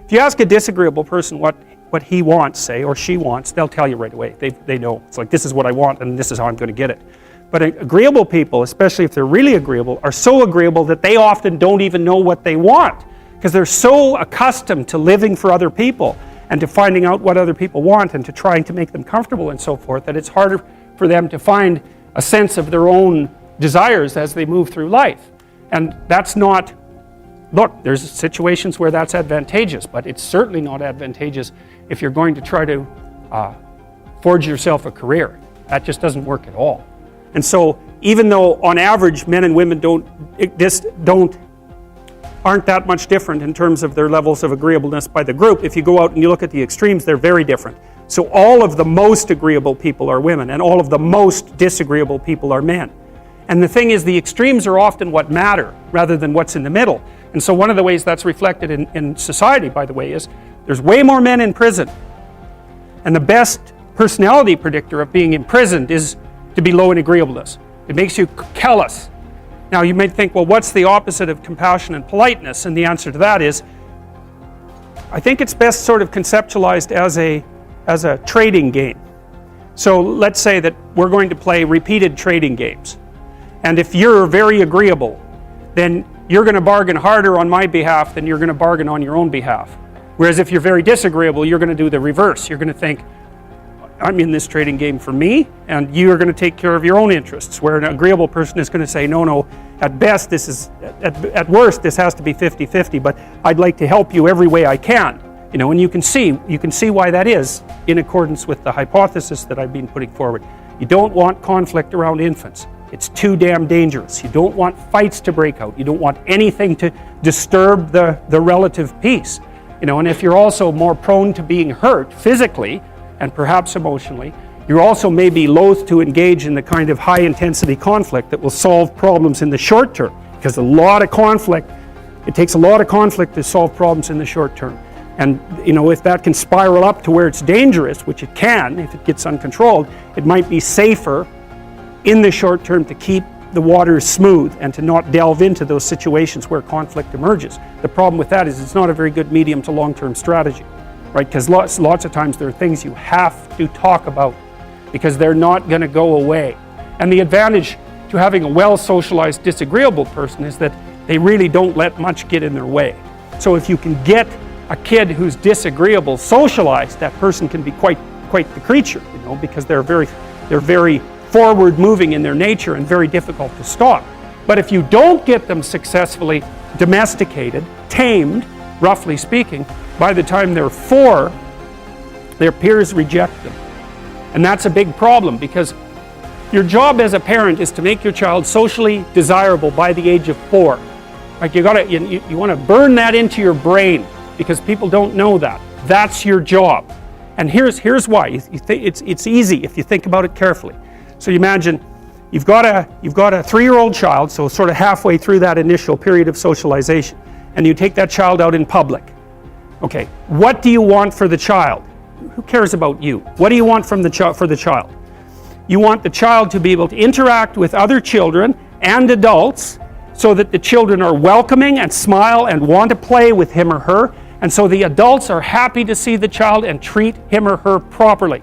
If you ask a disagreeable person what he wants, say, or she wants, they'll tell you right away. They know. It's like, this is what I want and this is how I'm going to get it. But agreeable people, especially if they're really agreeable, are so agreeable that they often don't even know what they want, because they're so accustomed to living for other people and to finding out what other people want and to trying to make them comfortable and so forth, that it's harder for them to find a sense of their own desires as they move through life. And that's not, look, there's situations where that's advantageous, but it's certainly not advantageous if you're going to try to forge yourself a career. That just doesn't work at all. And so, even though on average men and women aren't that much different in terms of their levels of agreeableness by the group, if you go out and you look at the extremes, they're very different. So all of the most agreeable people are women, and all of the most disagreeable people are men. And the thing is, the extremes are often what matter, rather than what's in the middle. And so one of the ways that's reflected in society, by the way, is there's way more men in prison. And the best personality predictor of being imprisoned is to be low in agreeableness. It makes you callous. Now you might think, well, what's the opposite of compassion and politeness? And the answer to that is, I think it's best sort of conceptualized as a trading game. So let's say that we're going to play repeated trading games. And if you're very agreeable, then you're going to bargain harder on my behalf than you're going to bargain on your own behalf. Whereas if you're very disagreeable, you're going to do the reverse. You're going to think, I'm in this trading game for me, and you're going to take care of your own interests. Where an agreeable person is going to say, no, at best this is, at worst this has to be 50-50, but I'd like to help you every way I can. You know, and you can see why that is in accordance with the hypothesis that I've been putting forward. You don't want conflict around infants. It's too damn dangerous. You don't want fights to break out. You don't want anything to disturb the relative peace. You know, and if you're also more prone to being hurt physically and perhaps emotionally, you're also maybe loath to engage in the kind of high intensity conflict that will solve problems in the short term, because it takes a lot of conflict to solve problems in the short term. And you know, if that can spiral up to where it's dangerous, which it can if it gets uncontrolled, it might be safer in the short term to keep the waters smooth and to not delve into those situations where conflict emerges. The problem with that is it's not a very good medium to long-term strategy, right? Because lots of times there are things you have to talk about because they're not going to go away. And the advantage to having a well-socialized disagreeable person is that they really don't let much get in their way. So if you can get a kid who's disagreeable socialized, that person can be quite the creature, you know, because they're very forward moving in their nature and very difficult to stop. But if you don't get them successfully domesticated, tamed, roughly speaking, by the time they're 4, their peers reject them. And that's a big problem, because your job as a parent is to make your child socially desirable by the age of 4. Like you want to burn that into your brain, because people don't know that. That's your job. And here's why. It's easy if you think about it carefully. So you imagine you've got a 3-year-old child, so sort of halfway through that initial period of socialization, and you take that child out in public. Okay, what do you want for the child? Who cares about you? What do you want for the child? You want the child to be able to interact with other children and adults so that the children are welcoming and smile and want to play with him or her, and so the adults are happy to see the child and treat him or her properly.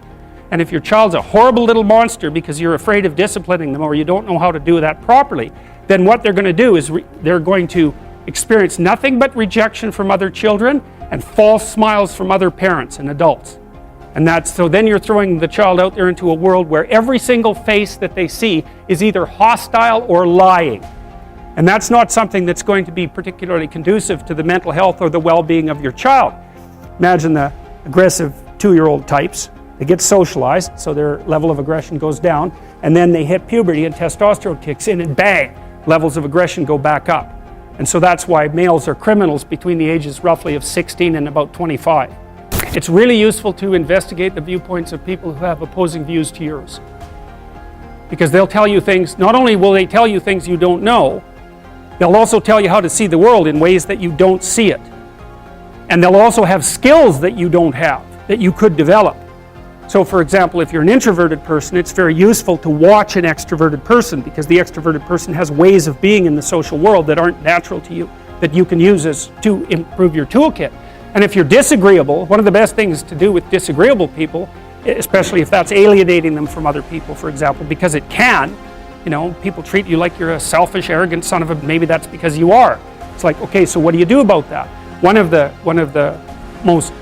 And if your child's a horrible little monster because you're afraid of disciplining them or you don't know how to do that properly, then what they're going to do is they're going to experience nothing but rejection from other children and false smiles from other parents and adults. And so then you're throwing the child out there into a world where every single face that they see is either hostile or lying. And that's not something that's going to be particularly conducive to the mental health or the well-being of your child. Imagine the aggressive 2-year-old types. They get socialized, so their level of aggression goes down, and then they hit puberty and testosterone kicks in, and bang, levels of aggression go back up. And so that's why males are criminals between the ages roughly of 16 and about 25. It's really useful to investigate the viewpoints of people who have opposing views to yours. Because they'll tell you things, not only will they tell you things you don't know, they'll also tell you how to see the world in ways that you don't see it. And they'll also have skills that you don't have, that you could develop. So for example, if you're an introverted person, it's very useful to watch an extroverted person, because the extroverted person has ways of being in the social world that aren't natural to you, that you can use to improve your toolkit. And if you're disagreeable, one of the best things to do with disagreeable people, especially if that's alienating them from other people, for example, because it can, you know, people treat you like you're a selfish, arrogant son of a, maybe that's because you are. It's like, okay, so what do you do about that? One of the most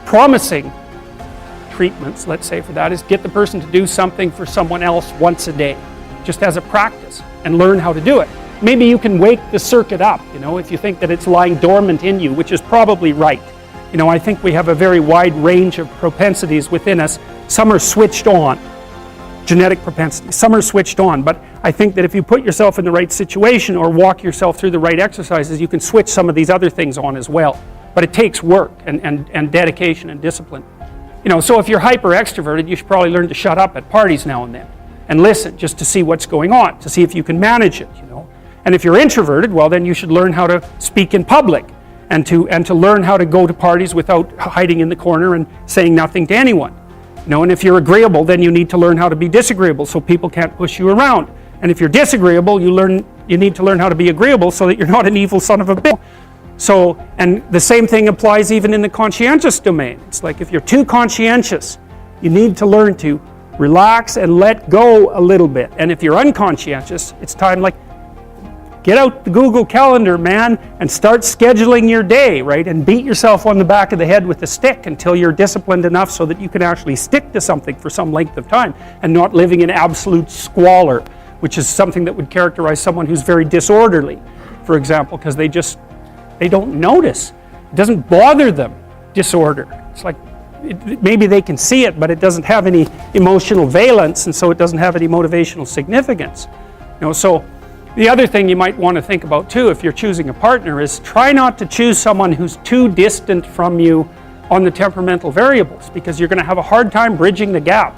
promising treatments, let's say, for that is get the person to do something for someone else once a day, just as a practice, and learn how to do it. Maybe you can wake the circuit up, you know, if you think that it's lying dormant in you, which is probably right. You know, I think we have a very wide range of propensities within us. Some are switched on, genetic propensities. Some are switched on, but I think that if you put yourself in the right situation or walk yourself through the right exercises, you can switch some of these other things on as well. But it takes work and dedication and discipline. You know, so if you're hyper extroverted, you should probably learn to shut up at parties now and then and listen just to see what's going on, to see if you can manage it, you know. And if you're introverted, well, then you should learn how to speak in public and to learn how to go to parties without hiding in the corner and saying nothing to anyone. You know, and if you're agreeable, then you need to learn how to be disagreeable so people can't push you around. And if you're disagreeable, you need to learn how to be agreeable so that you're not an evil son of a bitch. So, and the same thing applies even in the conscientious domain. It's like if you're too conscientious, you need to learn to relax and let go a little bit. And if you're unconscientious, it's time, like, get out the Google Calendar, man, and start scheduling your day, right? And beat yourself on the back of the head with a stick until you're disciplined enough so that you can actually stick to something for some length of time and not living in absolute squalor, which is something that would characterize someone who's very disorderly, for example, because they don't notice. It doesn't bother them, disorder. It's like, maybe they can see it, but it doesn't have any emotional valence, and so it doesn't have any motivational significance. You know, so the other thing you might want to think about too, if you're choosing a partner, is try not to choose someone who's too distant from you on the temperamental variables, because you're going to have a hard time bridging the gap.